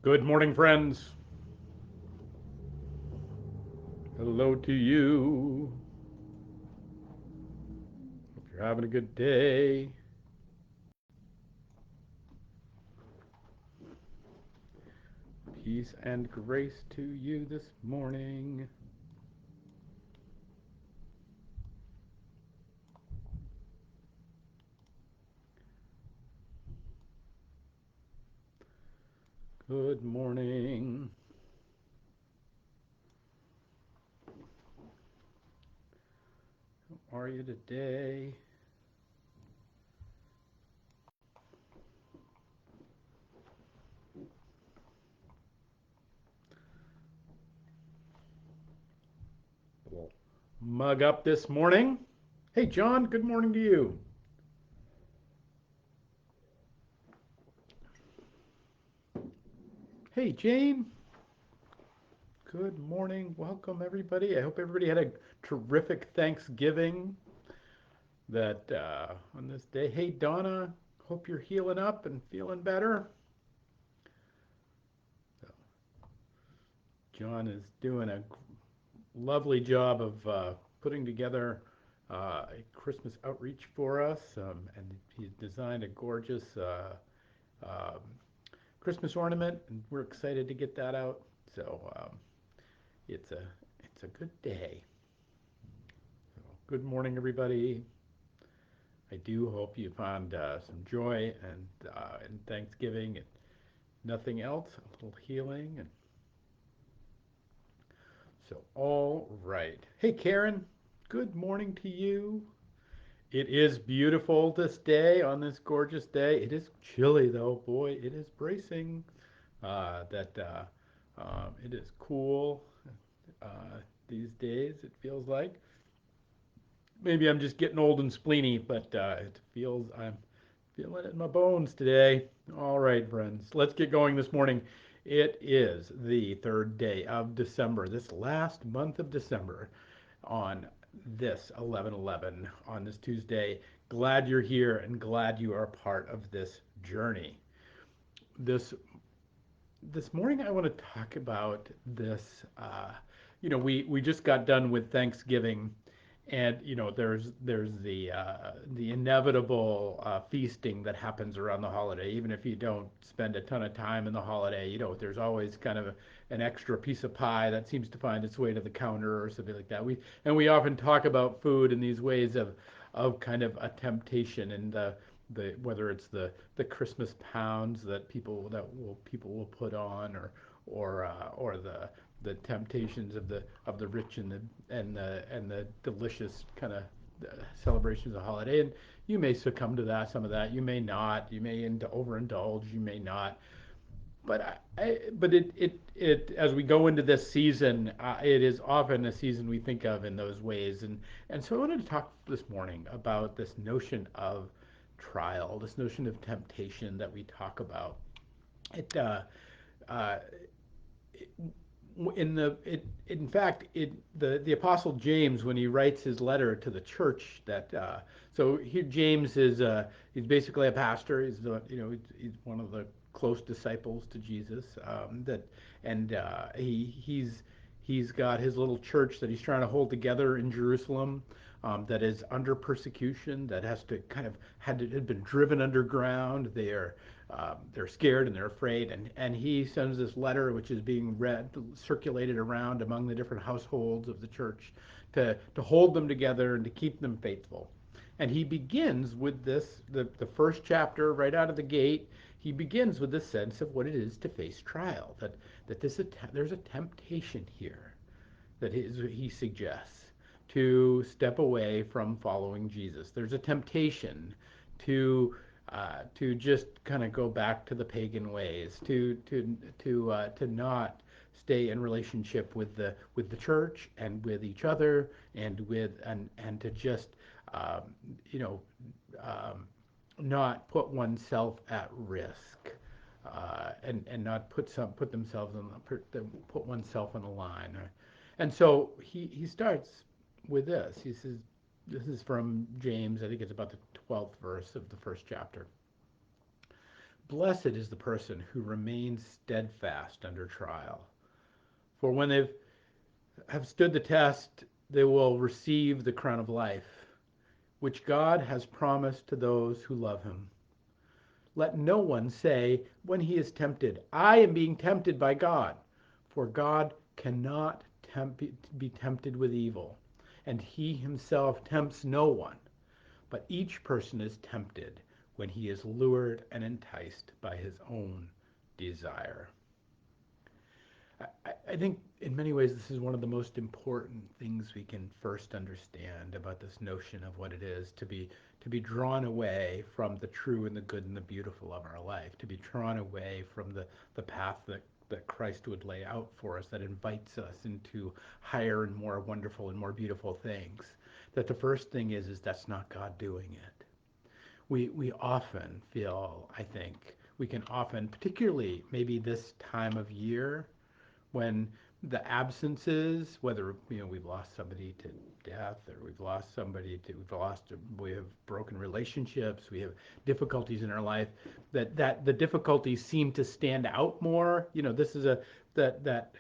Good morning, friends. Hello to you. Hope you're having a good day. Peace and grace to you this morning. Good morning. How are you today? We'll mug up this morning. Hey, John, good morning to you. Hey, Jane, good morning. Welcome, everybody. I hope everybody had a terrific Thanksgiving on this day. Hey, Donna, hope you're healing up and feeling better. John is doing a lovely job of putting together a Christmas outreach for us, and he's designed a gorgeous um, Christmas ornament, and we're excited to get that out. So it's a it's a good day. So, good morning, everybody. I do hope you found some joy and Thanksgiving and nothing else, a little healing, and so all right. Hey, Karen. Good morning to you. It is beautiful this day, on this gorgeous day. It is chilly though, boy, it is bracing. That It is cool these days, it feels like. Maybe I'm just getting old and spleeny, but I'm feeling it in my bones today. All right, friends, let's get going this morning. It is the third day of December, this last month of December, on this 11/11 on this Tuesday. Glad you're here and glad you are part of this journey. This this morning I want to talk about this. We just got done with Thanksgiving, and there's the inevitable feasting that happens around the holiday. Even if you don't spend a ton of time in the holiday, there's always kind of an extra piece of pie that seems to find its way to the counter or something like that. We often talk about food in these ways of kind of a temptation, and the whether it's the Christmas pounds that people will put on, or the temptations of the rich and the delicious kind of celebrations of holiday. And you may succumb to that, some of that. You may not. You may overindulge. You may not. But as we go into this season, it is often a season we think of in those ways. And so I wanted to talk this morning about this notion of trial, this notion of temptation that we talk about. It uh, in fact, the Apostle James, when he writes his letter to the church, so here James is he's basically a pastor. He's one of the close disciples to Jesus. He's got his little church that he's trying to hold together in Jerusalem, that is under persecution, that has to kind of had been driven underground. They're scared and they're afraid, and he sends this letter, which is being read, circulated around among the different households of the church, to hold them together and to keep them faithful. And he begins with the first chapter right out of the gate. He begins with this sense of what it is to face trial, there's a temptation here he suggests to step away from following Jesus. There's a temptation to just kind of go back to the pagan ways, to not stay in relationship with the church and with each other, and to just um, you know um, not put oneself at risk, and not put themselves on put oneself on the line. And so he starts with this. He says, this is from James. I think it's about the 12th verse of the first chapter. Blessed is the person who remains steadfast under trial. For when they have stood the test, they will receive the crown of life, which God has promised to those who love him. Let no one say when he is tempted, I am being tempted by God. For God cannot be tempted with evil, and he himself tempts no one. But each person is tempted when he is lured and enticed by his own desire. I think in many ways this is one of the most important things we can first understand about this notion of what it is to be drawn away from the true and the good and the beautiful of our life, to be drawn away from the path that Christ would lay out for us that invites us into higher and more wonderful and more beautiful things. That the first thing is that's not God doing it. We often feel, I think, we can often, particularly maybe this time of year, when the absences, whether we've lost somebody to death, or we have broken relationships, we have difficulties in our life, that the difficulties seem to stand out more. This is that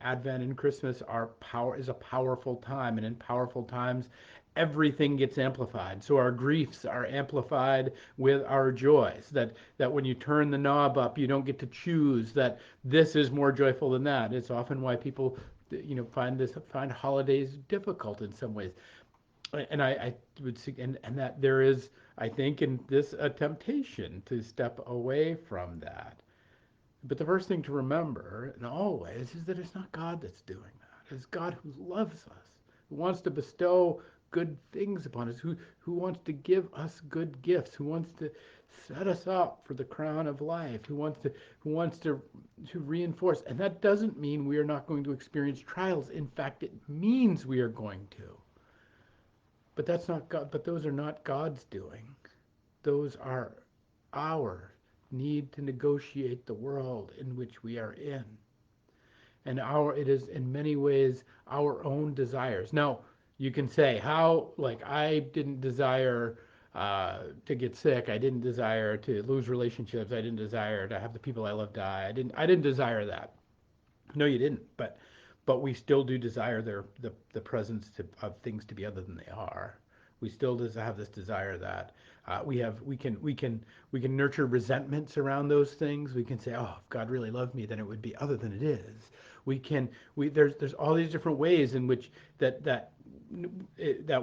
Advent and Christmas is a powerful time, and in powerful times everything gets amplified. So our griefs are amplified with our joys. That when you turn the knob up, you don't get to choose that this is more joyful than that. It's often why people, find holidays difficult in some ways. And I would see, and that there is, I think, in this a temptation to step away from that. But the first thing to remember, and always, is that it's not God that's doing that. It's God who loves us, who wants to bestow good things upon us, who wants to give us good gifts, who wants to set us up for the crown of life, who wants to reinforce. And that doesn't mean we are not going to experience trials. In fact, it means we are going to. But that's not God. But those are not God's doing. Those are our need to negotiate the world in which we are in. And it is in many ways our own desires. Now, you can say, how, like, I didn't desire to get sick. I didn't desire to lose relationships. I didn't desire to have the people I love die. I didn't desire that. No, you didn't. But we still do desire the presence of things to be other than they are. We still have this desire that we can nurture resentments around those things. We can say, oh, if God really loved me, then it would be other than it is. There's all these different ways in which that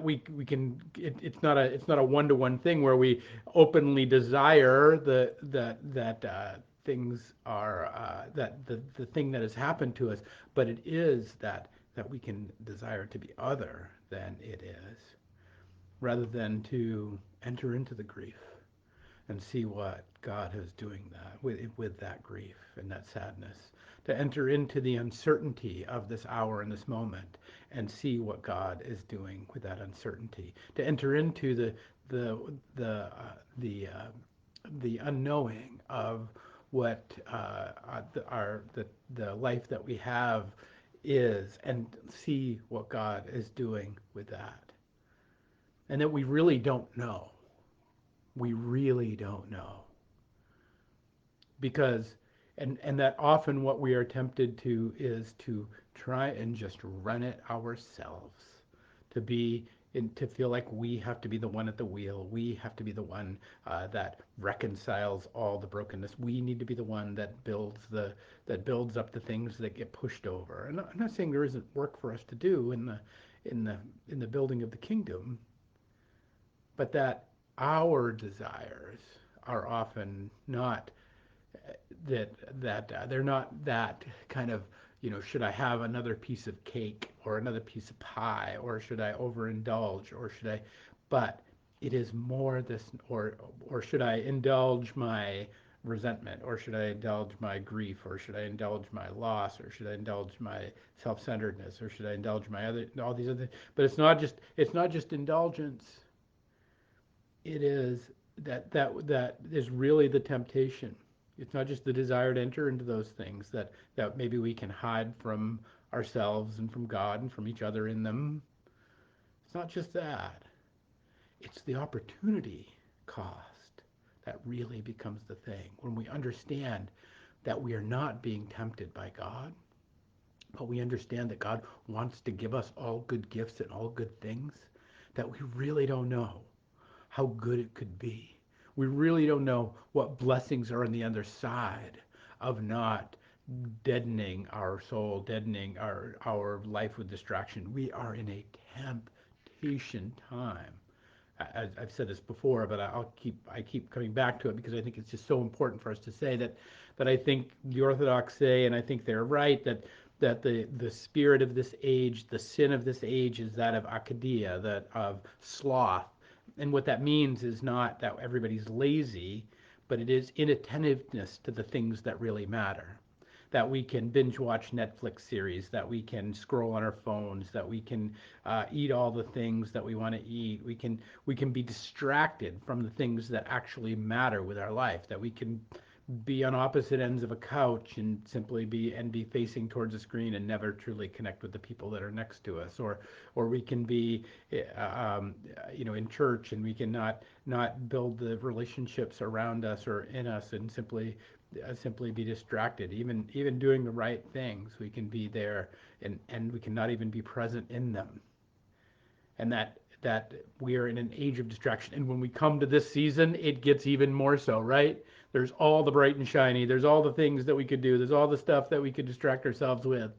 we can. It's not a one-to-one thing where we openly desire that things are the thing that has happened to us, but it is that we can desire to be other than it is, rather than to enter into the grief and see what God is doing with that grief and that sadness, to enter into the uncertainty of this hour and this moment and see what God is doing with that uncertainty, to enter into the unknowing of what the life that we have is, and see what God is doing with that, and that we really don't know. We really don't know, because and that often what we are tempted to is to try and just run it ourselves, to be to feel like we have to be the one at the wheel. We have to be the one that reconciles all the brokenness. We need to be the one that builds up the things that get pushed over. And I'm not saying there isn't work for us to do in the building of the kingdom, but that our desires are often not that they're not that kind of, should I have another piece of cake or another piece of pie, or should I overindulge, or should I, but it is more this, or should I indulge my resentment, or should I indulge my grief, or should I indulge my loss, or should I indulge my self-centeredness, or should I indulge my all these other, but it's not just indulgence. It is that is really the temptation. It's not just the desire to enter into those things that maybe we can hide from ourselves and from God and from each other in them. It's not just that. It's the opportunity cost that really becomes the thing. When we understand that we are not being tempted by God, but we understand that God wants to give us all good gifts and all good things, that we really don't know how good it could be. We really don't know what blessings are on the other side of not deadening our soul, deadening our life with distraction. We are in a temptation time. I've said this before, but I keep coming back to it because I think it's just so important for us to say that I think the Orthodox say, and I think they're right, that the spirit of this age, the sin of this age, is that of akadia, that of sloth. And what that means is not that everybody's lazy, but it is inattentiveness to the things that really matter. That we can binge watch Netflix series, that we can scroll on our phones, that we can eat all the things that we want to eat. We can be distracted from the things that actually matter with our life. That we can be on opposite ends of a couch and simply be facing towards a screen and never truly connect with the people that are next to us, or we can be in church and we can not build the relationships around us or in us and simply be distracted. Even doing the right things, we can be there and we cannot even be present in them. And that we are in an age of distraction. And when we come to this season, it gets even more so, right? There's all the bright and shiny. There's all the things that we could do. There's all the stuff that we could distract ourselves with.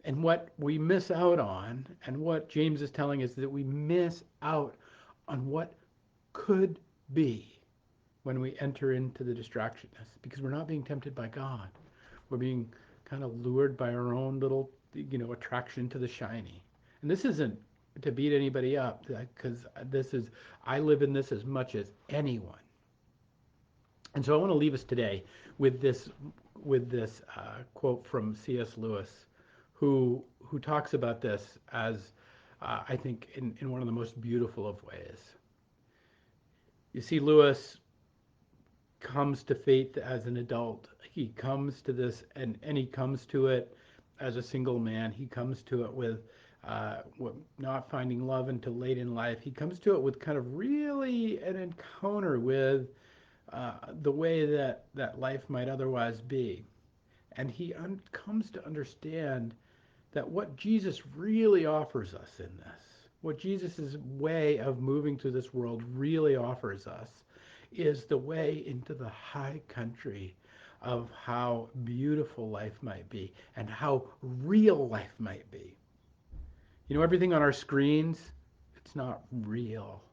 And what we miss out on, and what James is telling us, is that we miss out on what could be when we enter into the distractionness, because we're not being tempted by God. We're being kind of lured by our own little, attraction to the shiny. And this isn't to beat anybody up, because I live in this as much as anyone. And so I want to leave us today with this quote from C.S. Lewis, who talks about this as I think in one of the most beautiful of ways. You see, Lewis comes to faith as an adult. He comes to this, and he comes to it as a single man. He comes to it with not finding love until late in life. He comes to it with kind of really an encounter with the way that life might otherwise be. And he comes to understand that what Jesus really offers us in this, what Jesus' way of moving through this world really offers us, is the way into the high country of how beautiful life might be and how real life might be. Everything on our screens, it's not real.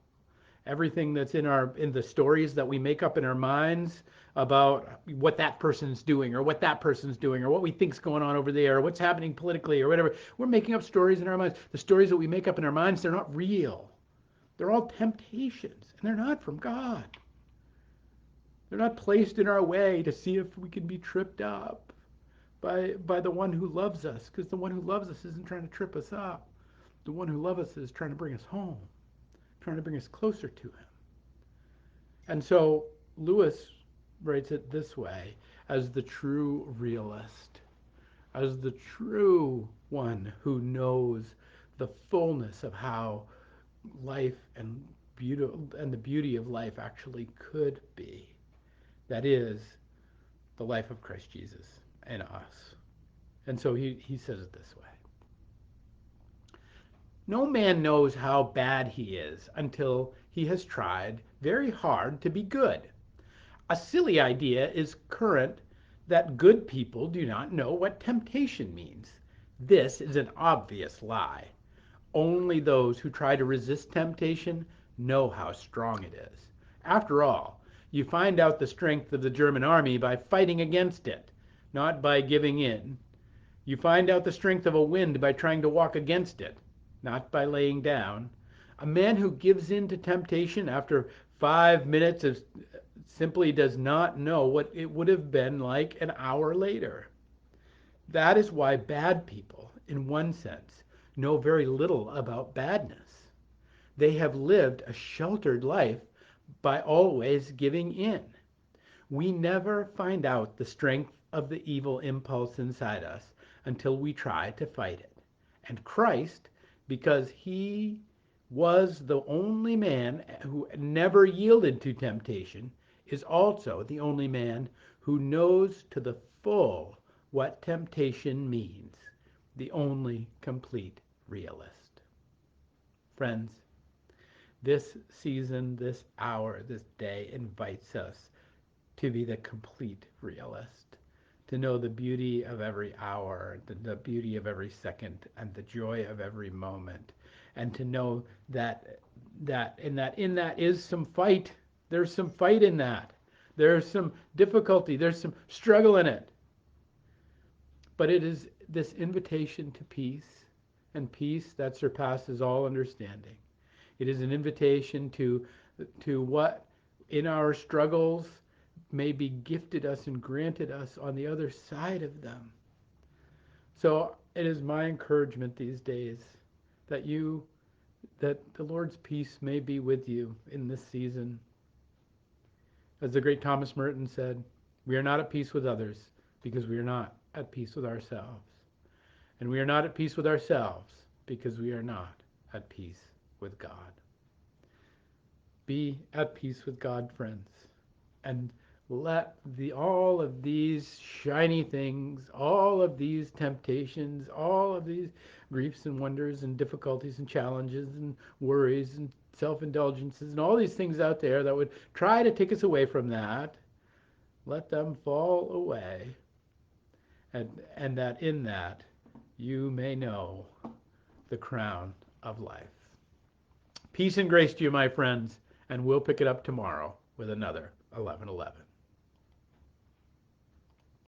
Everything that's in the stories that we make up in our minds about what that person's doing or what that person's doing or what we think's going on over there or what's happening politically or whatever, we're making up stories in our minds. The stories that we make up in our minds, they're not real. They're all temptations, and they're not from God. They're not placed in our way to see if we can be tripped up by the one who loves us, because the one who loves us isn't trying to trip us up. The one who loves us is trying to bring us home, trying to bring us closer to him. And so Lewis writes it this way: as the true realist, as the true one who knows the fullness of how life and the beauty of life actually could be. That is the life of Christ Jesus in us. And so he says it this way: no man knows how bad he is until he has tried very hard to be good. A silly idea is current that good people do not know what temptation means. This is an obvious lie. Only those who try to resist temptation know how strong it is. After all, you find out the strength of the German army by fighting against it, not by giving in. You find out the strength of a wind by trying to walk against it, not by laying down. A man who gives in to temptation after 5 minutes simply does not know what it would have been like an hour later. That is why bad people, in one sense, know very little about badness. They have lived a sheltered life by always giving in. We never find out the strength of the evil impulse inside us until we try to fight it. And Christ, because he was the only man who never yielded to temptation, is also the only man who knows to the full what temptation means, the only complete realist. Friends, this season, this hour, this day invites us to be the complete realist, to know the beauty of every hour, the beauty of every second, and the joy of every moment, and to know that in that is some fight. There's some fight in that. There's some difficulty. There's some struggle in it. But it is this invitation to peace, and peace that surpasses all understanding. It is an invitation to what in our struggles may be gifted us and granted us on the other side of them. So it is my encouragement these days that that the Lord's peace may be with you in this season. As the great Thomas Merton said, we are not at peace with others because we are not at peace with ourselves. And we are not at peace with ourselves because we are not at peace with God. Be at peace with God, friends, and let all of these shiny things, all of these temptations, all of these griefs and wonders and difficulties and challenges and worries and self-indulgences and all these things out there that would try to take us away from that, let them fall away, and that in that you may know the crown of life. Peace and grace to you, my friends, and we'll pick it up tomorrow with another 11:11.